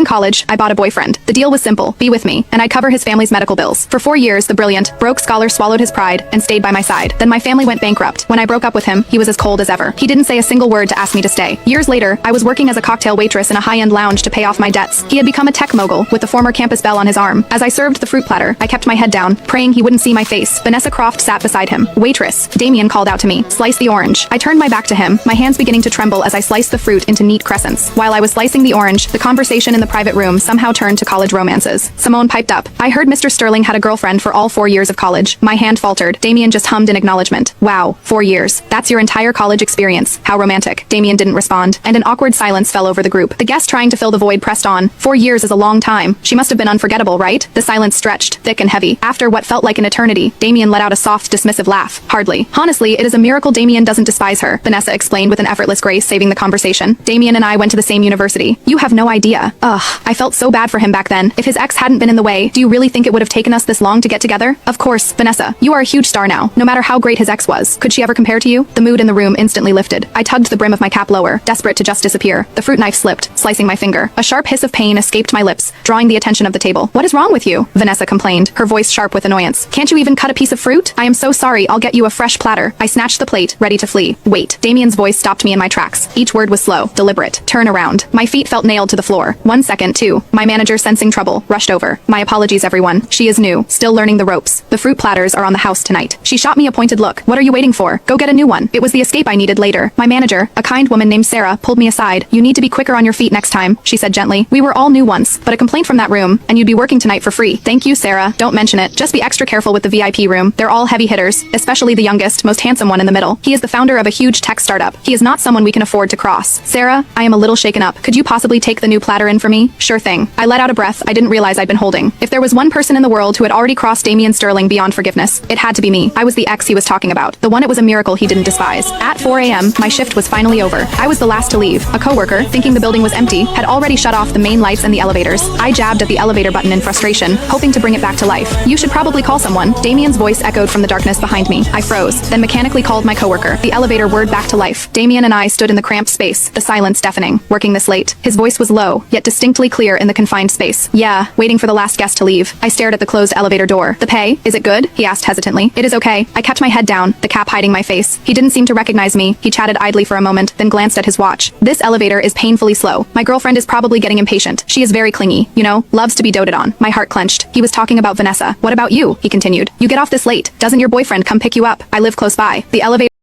In college, I bought a boyfriend. The deal was simple: be with me, and I'd cover his family's medical bills. For 4 years, the brilliant, broke scholar swallowed his pride and stayed by my side. Then my family went bankrupt. When I broke up with him, he was as cold as ever. He didn't say a single word to ask me to stay. Years later, I was working as a cocktail waitress in a high-end lounge to pay off my debts. He had become a tech mogul, with the former campus belle on his arm. As I served the fruit platter, I kept my head down, praying he wouldn't see my face. Vanessa Croft sat beside him. "Waitress," Damien called out to me. "Slice the orange." I turned my back to him, my hands beginning to tremble as I sliced the fruit into neat crescents. While I was slicing the orange, the conversation in the private room somehow turned to college romances. Simone piped up. "I heard Mr. Sterling had a girlfriend for all 4 years of college." My hand faltered. Damien just hummed in acknowledgement. "Wow, 4 years. That's your entire college experience. How romantic." Damien didn't respond, and an awkward silence fell over the group. The guest trying to fill the void pressed on. 4 years is a long time. She must have been unforgettable, right? The silence stretched, thick and heavy. After what felt like an eternity, Damien let out a soft, dismissive laugh. "Hardly. Honestly, it is a miracle Damien doesn't despise her," Vanessa explained with an effortless grace, saving the conversation. "Damien and I went to the same university. You have no idea." Ugh, I felt so bad for him back then. If his ex hadn't been in the way, do you really think it would have taken us this long to get together? Of course, Vanessa, you are a huge star now, no matter how great his ex was. Could she ever compare to you? The mood in the room instantly lifted. I tugged the brim of my cap lower, desperate to just disappear. The fruit knife slipped, slicing my finger. A sharp hiss of pain escaped my lips, drawing the attention of the table. "What is wrong with you?" Vanessa complained, her voice sharp with annoyance. "Can't you even cut a piece of fruit? I am so sorry, I'll get you a fresh platter." I snatched the plate, ready to flee. "Wait." Damien's voice stopped me in my tracks. Each word was slow, deliberate. "Turn around." My feet felt nailed to the floor. 1 second, 2. My manager, sensing trouble, rushed over. "My apologies, everyone. She is new, still learning the ropes. The fruit platters are on the house tonight." She shot me a pointed look. "What are you waiting for? Go get a new one." It was the escape I needed later. My manager, a kind woman named Sarah, pulled me aside. "You need to be quicker on your feet next time," she said gently. "We were all new once, but a complaint from that room, and you'd be working tonight for free." "Thank you, Sarah. Don't mention it. Just be extra careful with the VIP room. They're all heavy hitters, especially the youngest, most handsome one in the middle. He is the founder of a huge tech startup. He is not someone we can afford to cross." "Sarah, I am a little shaken up. Could you possibly take the new platter in for me?" "Sure thing." I let out a breath I didn't realize I'd been holding. If there was one person in the world who had already crossed Damien Sterling beyond forgiveness, it had to be me. I was the ex he was talking about, the one it was a miracle he didn't despise. At 4 a.m., my shift was finally over. I was the last to leave. A coworker, thinking the building was empty, had already shut off the main lights and the elevators. I jabbed at the elevator button in frustration, hoping to bring it back to life. "You should probably call someone." Damien's voice echoed from the darkness behind me. I froze, then mechanically called my coworker. The elevator whirred back to life. Damien and I stood in the cramped space, the silence deafening. "Working this late?" His voice was low, yet distinctly clear in the confined space. "Yeah, waiting for the last guest to leave." I stared at the closed elevator door. "The pay? Is it good?" he asked hesitantly. "It is okay." I kept my head down, the cap hiding my face. He didn't seem to recognize me. He chatted idly for a moment, then glanced at his watch. "This elevator is painfully slow. My girlfriend is probably getting impatient. She is very clingy, you know, loves to be doted on." My heart clenched. He was talking about Vanessa. "What about you?" he continued. "You get off this late. Doesn't your boyfriend come pick you up? I live close by." The elevator